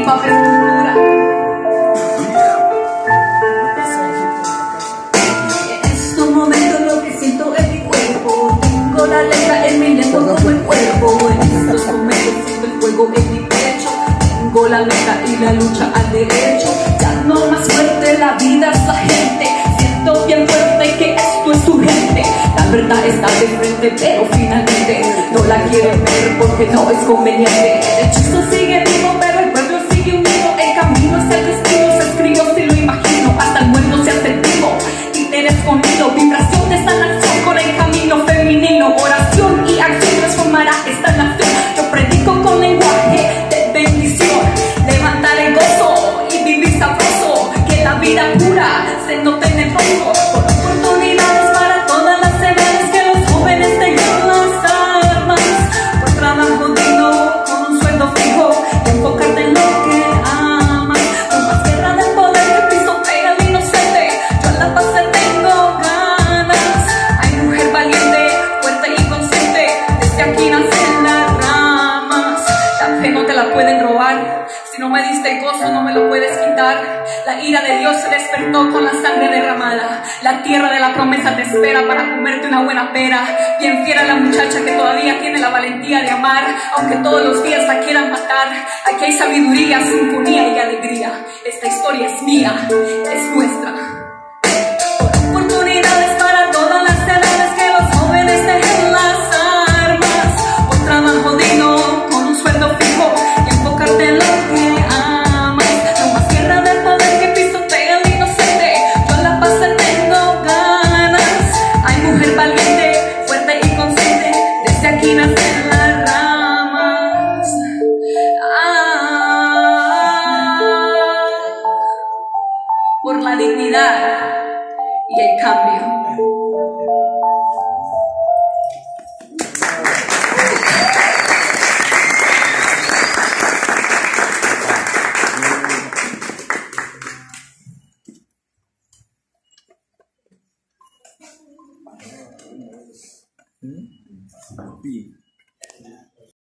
bajo estructura. En estos momentos lo que siento es mi cuerpo. Tengo la letra en mi lengua como el cuerpo. En estos momentos siento el fuego en mi pecho. Tengo la meta y la lucha al derecho. Ya no más fuerte, la vida es la gente. Siento bien fuerte que esto es urgente. La verdad está de frente, pero finalmente no la quieren ver porque no es conveniente. El hechizo sigue vivo, pero el pueblo sigue unido. El camino es el destino, se escribió si lo imagino. Hasta el muerto se hace vivo, títer escondido. Vibración de sanación con el camino femenino. Oración y acción transformará esta nación. Yo predico con lenguaje de bendición. Levantar el gozo y vivir sabroso. Que la vida pura se note en el rostro. Por oportunidades para todas las edades. Que los jóvenes tengan las armas. Por trabajo digno con un sueldo fijo. Y enfocarte en lo que amas. No más guerra del poder que pisotea al inocente. Yo en la paz tengo ganas. Hay mujer valiente, fuerte y consciente. Desde aquí nacen las ramas. La fe no te la pueden robar. Si no me diste el gozo, no me lo puedes quitar. La ira de Dios se despertó con la sangre derramada. La tierra de la promesa te espera para comerte una buena pera. Bien fiera la muchacha que todavía tiene la valentía de amar, aunque todos los días la quieran matar. Aquí hay sabiduría, sinfonía y alegría. Esta historia es mía, es nuestra. Oportunidades para todas las edades. Que los jóvenes dejen las armas. Por trabajo digno con un sueldo fijo. Y enfocarte en lo que amas. No más guerra del poder que pisotea al inocente. Yo en la paz tengo ganas. Hay mujer valiente, fuerte y consciente. Desde aquí nacen las ramas. Por la dignidad y el cambio.